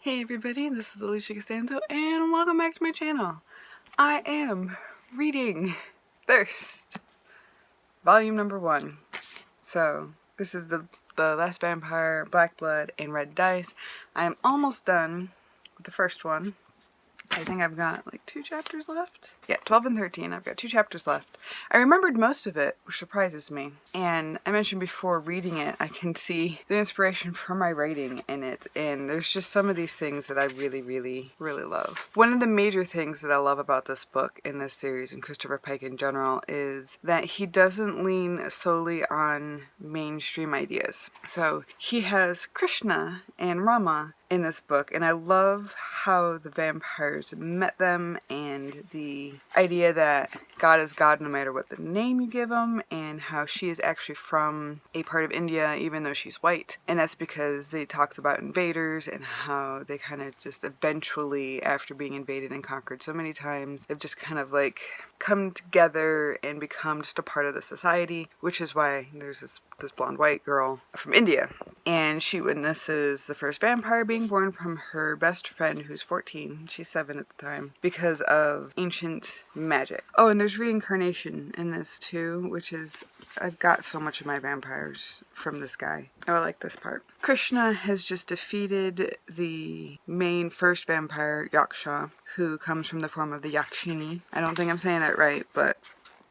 Hey everybody, this is Alisha Costanzo and welcome back to my channel. I am reading Thirst, volume number 1. So this is the Last Vampire, Black Blood, and Red Dice. I am almost done with the first one. I think I've got like 2 chapters left. Yeah, 12 and 13. I've got 2 chapters left. I remembered most of it, which surprises me. And I mentioned before, reading it, I can see the inspiration for my writing in it. And there's just some of these things that I really love. One of the major things that I love about this book, in this series, and Christopher Pike in general, is that he doesn't lean solely on mainstream ideas. So he has Krishna and Rama in this book, and I love how the vampires met them, and the idea that God is God no matter what the name you give him, and how she is actually from a part of India even though she's white, and that's because it talks about invaders and how they kind of just eventually, after being invaded and conquered so many times, they've just kind of like come together and become just a part of the society, which is why there's this blonde white girl from India, and she witnesses the first vampire being born from her best friend who's 14, she's 7 at the time, because of ancient magic. Oh, and there's reincarnation in this too, which is, I've got so much of my vampires from this guy. Oh, I like this part. Krishna has just defeated the main first vampire, Yaksha, who comes from the form of the Yakshini. I don't think I'm saying that right, but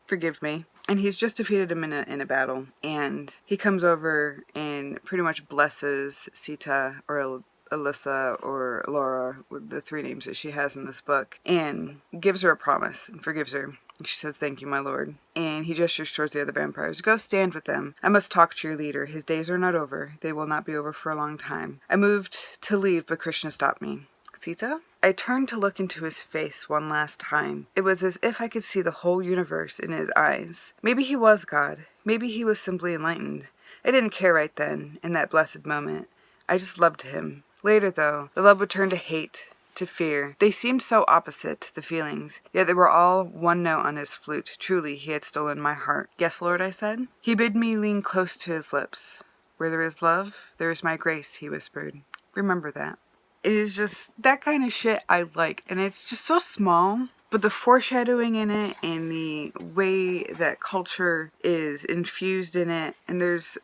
forgive me. And he's just defeated him in a battle, and he comes over and pretty much blesses Sita, or Alyssa, or Laura, with the 3 names that she has in this book, and gives her a promise and forgives her. She says, "Thank you, my lord." And he gestures towards the other vampires. "Go stand with them. I must talk to your leader. His days are not over. They will not be over for a long time." I moved to leave, but Krishna stopped me. "Sita?" I turned to look into his face one last time. It was as if I could see the whole universe in his eyes. Maybe he was God. Maybe he was simply enlightened. I didn't care right then, in that blessed moment. I just loved him. Later, though, the love would turn to hate, to fear. They seemed so opposite, the feelings, yet they were all one note on his flute. Truly, he had stolen my heart. "Yes, Lord," I said. He bid me lean close to his lips. "Where there is love, there is my grace," he whispered. "Remember that." It is just that kind of shit I like, and it's just so small, but the foreshadowing in it and the way that culture is infused in it, and there's,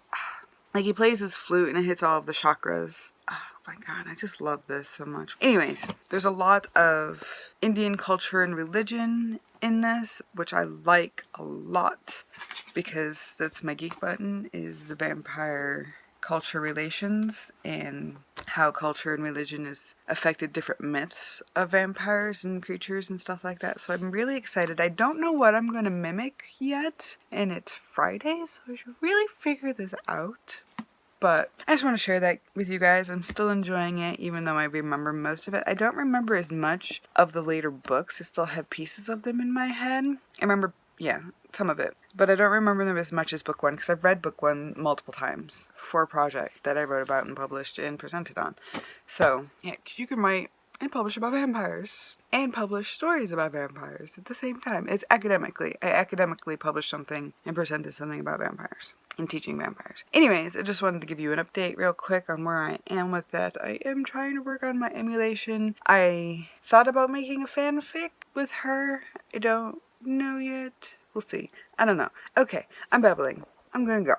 like, he plays his flute and it hits all of the chakras. Oh my god, I just love this so much. Anyways, there's a lot of Indian culture and religion in this, which I like a lot, because that's my geek button, is the vampire culture relations and how culture and religion has affected different myths of vampires and creatures and stuff like that. So I'm really excited. I don't know what I'm going to mimic yet, and it's Friday, so I should really figure this out. But I just want to share that with you guys. I'm still enjoying it, even though I remember most of it. I don't remember as much of the later books. I still have pieces of them in my head. I remember, yeah, some of it. But I don't remember them as much as book 1, because I've read book 1 multiple times for a project that I wrote about and published and presented on. So, yeah, because you can write and publish about vampires and publish stories about vampires at the same time. It's academically. I academically published something and presented something about vampires and teaching vampires. Anyways, I just wanted to give you an update real quick on where I am with that. I am trying to work on my emulation. I thought about making a fanfic with her. I don't know yet. We'll see. I don't know. Okay, I'm babbling. I'm gonna go.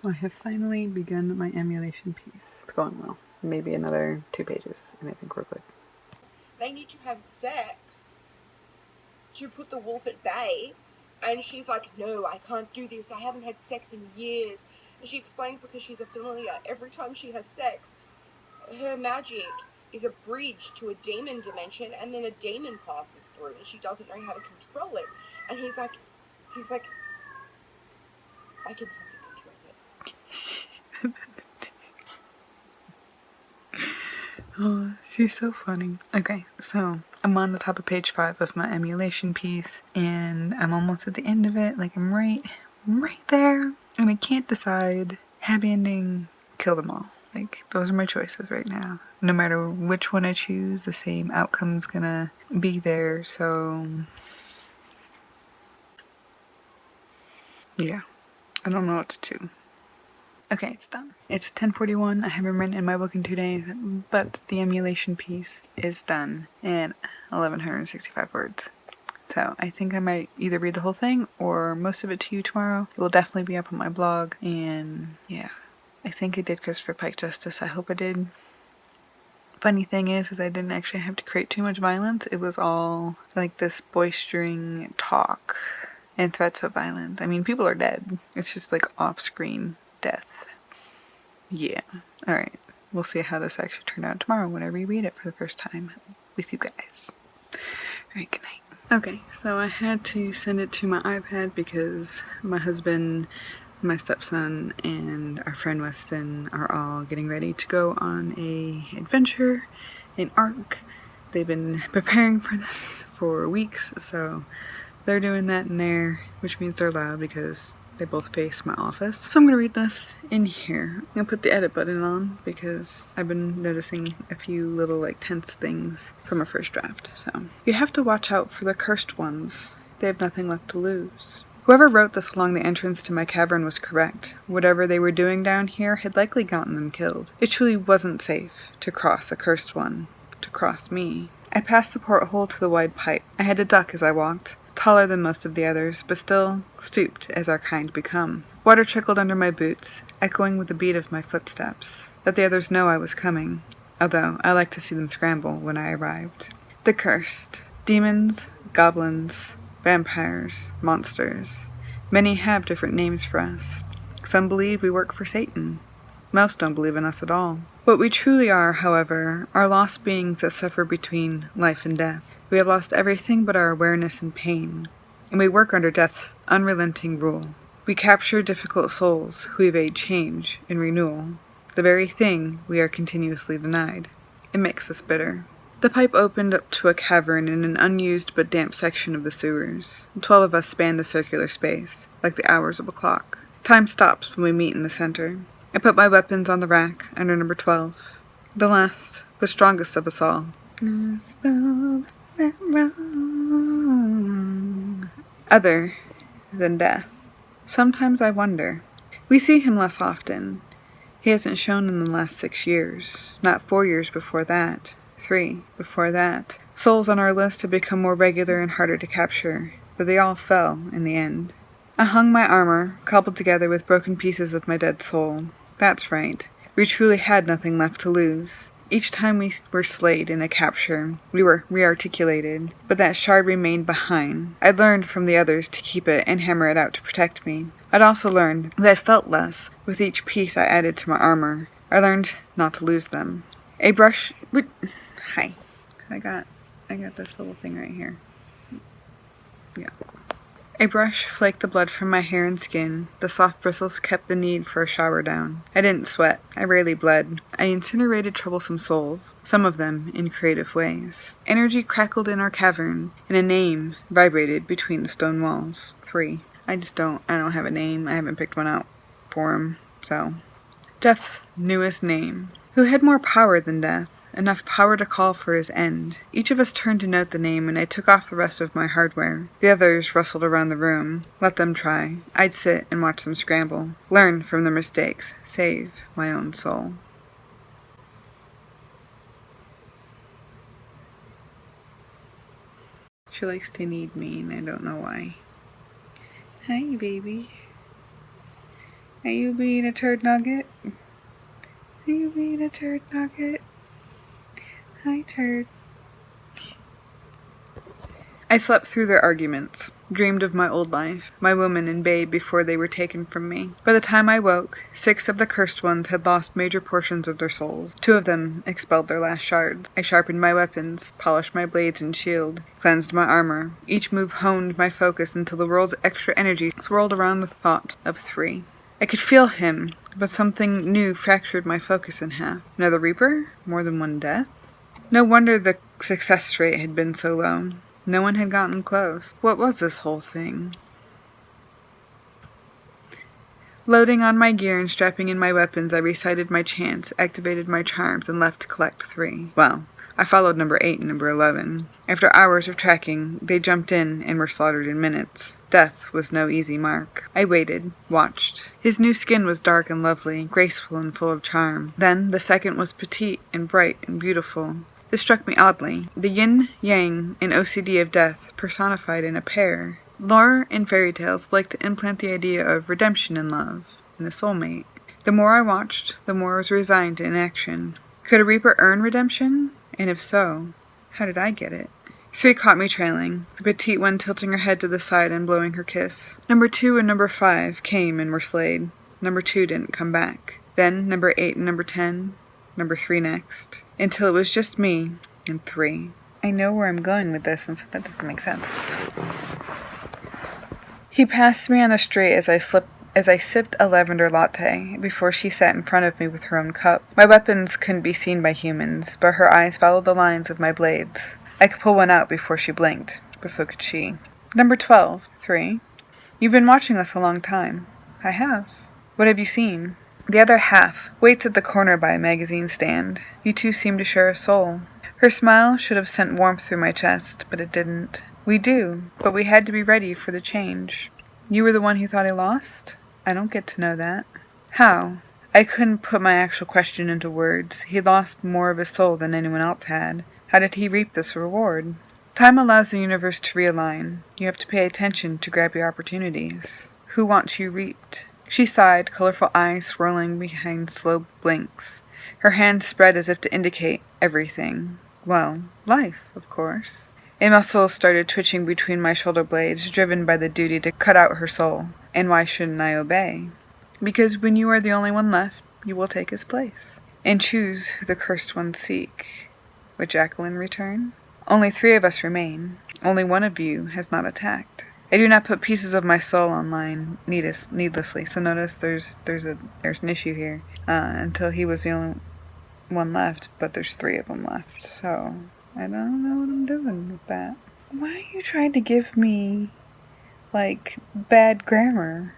So I have finally begun my emulation piece. It's going well. Maybe another 2 pages and I think we're good. They need to have sex to put the wolf at bay. And she's like, no, I can't do this. I haven't had sex in years. And she explains because she's a familiar. Every time she has sex, her magic is a bridge to a demon dimension, and then a demon passes through, and she doesn't know how to control it. And he's like, I can help you control it. Oh, she's so funny. Okay, so I'm on the top of page 5 of my emulation piece, and I'm almost at the end of it. Like, I'm right there, and I can't decide. Happy ending, kill them all. Like, those are my choices right now. No matter which one I choose, the same outcome's gonna be there, so yeah, I don't know what to do. Okay, it's done. It's 10:41. I haven't written in my book in 2 days, but the emulation piece is done in 1165 words. So I think I might either read the whole thing or most of it to you tomorrow. It will definitely be up on my blog, and yeah, I think I did Christopher Pike justice. I hope I did. Funny thing is I didn't actually have to create too much violence. It was all like this boistering talk and threats of violence. I mean, people are dead. It's just like off-screen death. Yeah. Alright. We'll see how this actually turned out tomorrow when I reread it for the first time with you guys. Alright, good night. Okay, so I had to send it to my iPad because my husband, my stepson, and our friend Weston are all getting ready to go on a adventure in ARC. They've been preparing for this for weeks, so they're doing that in there, which means they're loud because they both face my office. So I'm gonna read this in here. I'm gonna put the edit button on because I've been noticing a few little like tense things from a first draft. So you have to watch out for the cursed ones. They have nothing left to lose. Whoever wrote this along the entrance to my cavern was correct. Whatever they were doing down here had likely gotten them killed. It truly wasn't safe to cross a cursed one, to cross me. I passed the porthole to the wide pipe. I had to duck as I walked. Taller than most of the others, but still stooped as our kind become. Water trickled under my boots, echoing with the beat of my footsteps. Let the others know I was coming, although I liked to see them scramble when I arrived. The cursed. Demons, goblins, vampires, monsters. Many have different names for us. Some believe we work for Satan. Most don't believe in us at all. What we truly are, however, are lost beings that suffer between life and death. We have lost everything but our awareness and pain, and we work under death's unrelenting rule. We capture difficult souls who evade change and renewal, the very thing we are continuously denied. It makes us bitter. The pipe opened up to a cavern in an unused but damp section of the sewers. 12 of us spanned the circular space, like the hours of a clock. Time stops when we meet in the center. I put my weapons on the rack under number 12, the last but strongest of us all. I spelled that wrong. Other than death. Sometimes I wonder. We see him less often. He hasn't shown in the last 6 years, not 4 years before that, 3 before that. Souls on our list have become more regular and harder to capture, but they all fell in the end. I hung my armor, cobbled together with broken pieces of my dead soul. That's right. We truly had nothing left to lose. Each time we were slayed in a capture, we were rearticulated, but that shard remained behind. I'd learned from the others to keep it and hammer it out to protect me. I'd also learned that I felt less with each piece I added to my armor. I learned not to lose them. A brush... Hi. I got this little thing right here. Yeah. A brush flaked the blood from my hair and skin. The soft bristles kept the need for a shower down. I didn't sweat. I rarely bled. I incinerated troublesome souls, some of them in creative ways. Energy crackled in our cavern, and a name vibrated between the stone walls. 3. I don't have a name. I haven't picked one out for him, so. Death's newest name. Who had more power than death? Enough power to call for his end. Each of us turned to note the name, and I took off the rest of my hardware. The others rustled around the room. Let them try. I'd sit and watch them scramble. Learn from their mistakes. Save my own soul. She likes to need me, and I don't know why. Hi, baby. Are you being a turd nugget? Are you being a turd nugget? Hi, turd. I slept through their arguments, dreamed of my old life, my woman and babe before they were taken from me. By the time I woke, 6 of the cursed ones had lost major portions of their souls. 2 of them expelled their last shards. I sharpened my weapons, polished my blades and shield, cleansed my armor. Each move honed my focus until the world's extra energy swirled around the thought of 3. I could feel him, but something new fractured my focus in half. Another Reaper? More than one death? No wonder the success rate had been so low. No one had gotten close. What was this whole thing? Loading on my gear and strapping in my weapons, I recited my chants, activated my charms, and left to collect 3. Well, I followed number 8 and number 11. After hours of tracking, they jumped in and were slaughtered in minutes. Death was no easy mark. I waited, watched. His new skin was dark and lovely, graceful and full of charm. Then the second was petite and bright and beautiful. This struck me oddly. The yin-yang and OCD of death personified in a pair. Lore and fairy tales like to implant the idea of redemption in love, and a soulmate. The more I watched, the more I was resigned to inaction. Could a Reaper earn redemption? And if so, how did I get it? 3 caught me trailing, the petite one tilting her head to the side and blowing her kiss. Number 2 and number 5 came and were slayed. Number 2 didn't come back. Then number 8 and number 10, number 3 next. Until it was just me and 3. I know where I'm going with this, and so that doesn't make sense. He passed me on the street as I sipped a lavender latte before she sat in front of me with her own cup. My weapons couldn't be seen by humans, but her eyes followed the lines of my blades. I could pull one out before she blinked, but so could she. Number 12, 3. You've been watching us a long time. I have. What have you seen? The other half waits at the corner by a magazine stand. You two seem to share a soul. Her smile should have sent warmth through my chest, but it didn't. We do, but we had to be ready for the change. You were the one he thought he lost? I don't get to know that. How? I couldn't put my actual question into words. He lost more of his soul than anyone else had. How did he reap this reward? Time allows the universe to realign. You have to pay attention to grab your opportunities. Who wants you reaped? She sighed, colorful eyes swirling behind slow blinks. Her hands spread as if to indicate everything. Well, life, of course. A muscle started twitching between my shoulder blades, driven by the duty to cut out her soul. And why shouldn't I obey? Because when you are the only one left, you will take his place. And choose who the cursed ones seek. Would Jacqueline return? Only 3 of us remain. Only one of you has not attacked. I do not put pieces of my soul online needlessly, so notice there's an issue here. Until he was the only one left, but there's 3 of them left, so I don't know what I'm doing with that. Why are you trying to give me, bad grammar?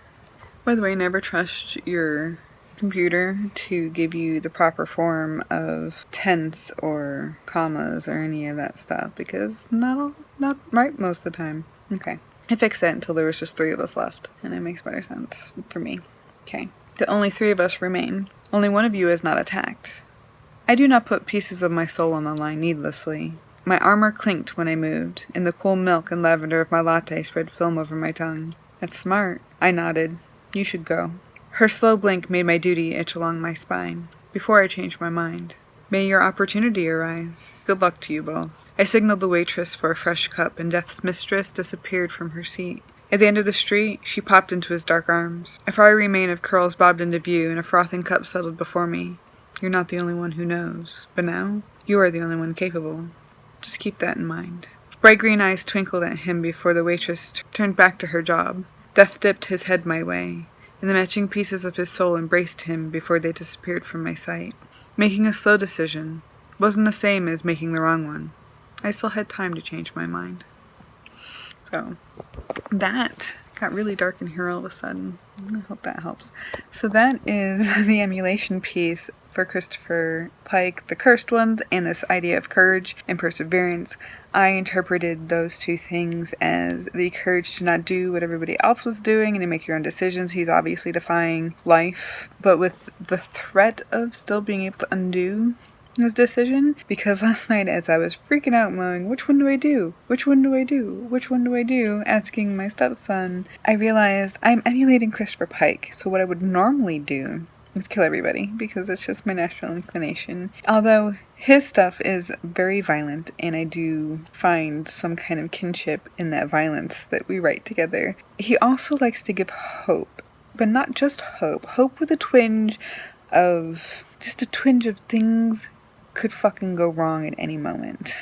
By the way, never trust your computer to give you the proper form of tense or commas or any of that stuff, because not right most of the time. Okay. I fixed that until there was just 3 of us left, and it makes better sense for me. Okay. The only 3 of us remain. Only one of you is not attacked. I do not put pieces of my soul on the line needlessly. My armor clinked when I moved, and the cool milk and lavender of my latte spread film over my tongue. That's smart. I nodded. You should go. Her slow blink made my duty itch along my spine. Before I changed my mind. May your opportunity arise. Good luck to you both. I signaled the waitress for a fresh cup, and Death's mistress disappeared from her seat. At the end of the street, she popped into his dark arms. A fiery mane of curls bobbed into view, and a frothing cup settled before me. You're not the only one who knows, but now, you are the only one capable. Just keep that in mind. Bright green eyes twinkled at him before the waitress turned back to her job. Death dipped his head my way, and the matching pieces of his soul embraced him before they disappeared from my sight. Making a slow decision wasn't the same as making the wrong one. I still had time to change my mind. So, that got really dark in here all of a sudden. I hope that helps. So that is the emulation piece for Christopher Pike, The Cursed Ones, and this idea of courage and perseverance. I interpreted those 2 things as the courage to not do what everybody else was doing and to make your own decisions. He's obviously defying life, but with the threat of still being able to undo this decision, because last night as I was freaking out knowing which one do I do, which one do I do, which one do I do, asking my stepson, I realized I'm emulating Christopher Pike. So what I would normally do is kill everybody, because it's just my natural inclination. Although his stuff is very violent, and I do find some kind of kinship in that violence that we write together. He also likes to give hope, but not just hope. Hope with a twinge of, just a twinge of things could fucking go wrong at any moment.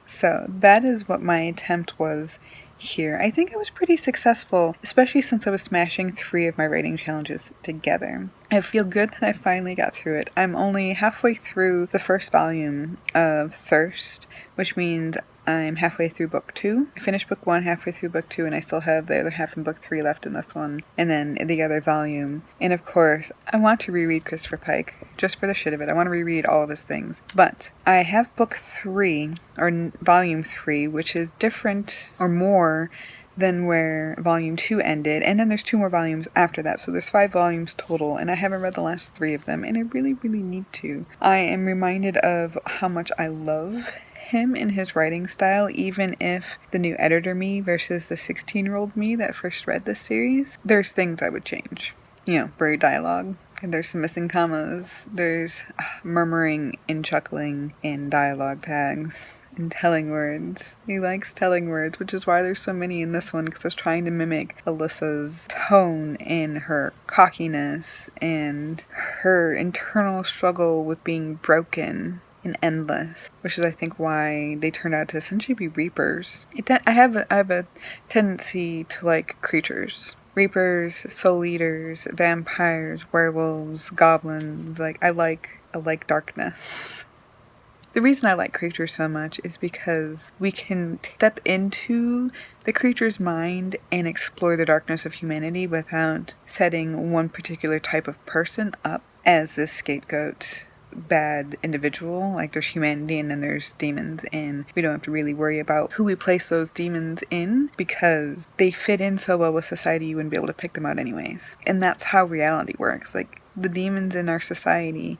So that is what my attempt was here. I think I was pretty successful, especially since I was smashing 3 of my writing challenges together. I feel good that I finally got through it. I'm only halfway through the first volume of Thirst, which means I'm halfway through book 2. I finished book 1, halfway through book 2, and I still have the other half in book 3 left in this one, and then the other volume. And of course, I want to reread Christopher Pike, just for the shit of it. I want to reread all of his things. But I have book 3, or volume 3, which is different, or more, than where volume 2 ended, and then there's 2 more volumes after that, so there's 5 volumes total, and I haven't read the last 3 of them, and I really, really need to. I am reminded of how much I love him and his writing style, even if the new editor me versus the 16-year-old me that first read this series, there's things I would change. You know, buried dialogue, and there's some missing commas, there's murmuring and chuckling in dialogue tags, and telling words. He likes telling words, which is why there's so many in this one, because it's trying to mimic Alyssa's tone and her cockiness and her internal struggle with being broken and endless, which is I think why they turned out to essentially be reapers. I have a tendency to like creatures. Reapers, soul eaters, vampires, werewolves, goblins. I like darkness. The reason I like creatures so much is because we can step into the creature's mind and explore the darkness of humanity without setting one particular type of person up as this scapegoat bad individual. Like, there's humanity and then there's demons, and we don't have to really worry about who we place those demons in because they fit in so well with society you wouldn't be able to pick them out anyways. And that's how reality works. Like, the demons in our society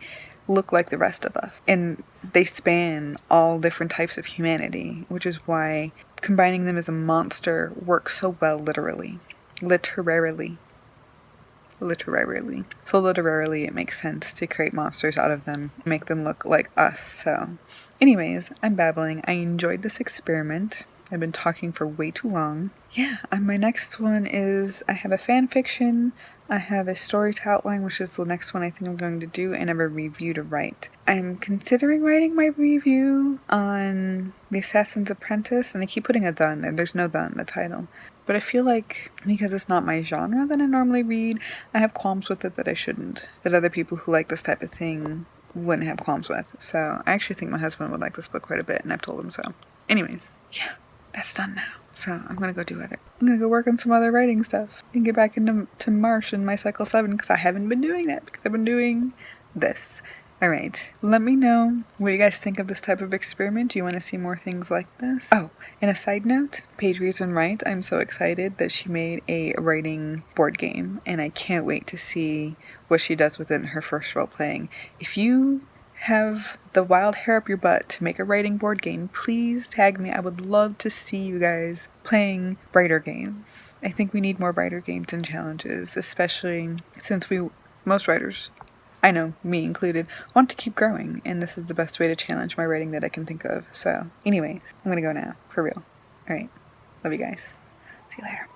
look like the rest of us, and they span all different types of humanity, which is why combining them as a monster works so well literarily. So literarily it makes sense to create monsters out of them, make them look like us. So anyways, I'm babbling. I enjoyed this experiment. I've been talking for way too long. Yeah, and my next one is, I have a fan fiction, I have a story to outline, which is the next one I think I'm going to do, and I have a review to write. I'm considering writing my review on The Assassin's Apprentice, and I keep putting a "the" in there. There's no "the" in the title. But I feel like, because it's not my genre that I normally read, I have qualms with it that I shouldn't. That other people who like this type of thing wouldn't have qualms with. So I actually think my husband would like this book quite a bit, and I've told him so. Anyways, yeah, that's done now. So I'm going to go do it. I'm going to go work on some other writing stuff and get back into Marsh and my Cycle 7, because I haven't been doing that, because I've been doing this. Alright, let me know what you guys think of this type of experiment. Do you want to see more things like this? Oh, and a side note, Paige Reads and Writes, I'm so excited that she made a writing board game, and I can't wait to see what she does with it in her first role playing. If you have the wild hair up your butt to make a writing board game, please tag me. I would love to see you guys playing writer games. I think we need more writer games and challenges, especially since most writers, I know, me included, want to keep growing, and this is the best way to challenge my writing that I can think of. So, anyways, I'm gonna go now, for real. Alright, love you guys. See you later.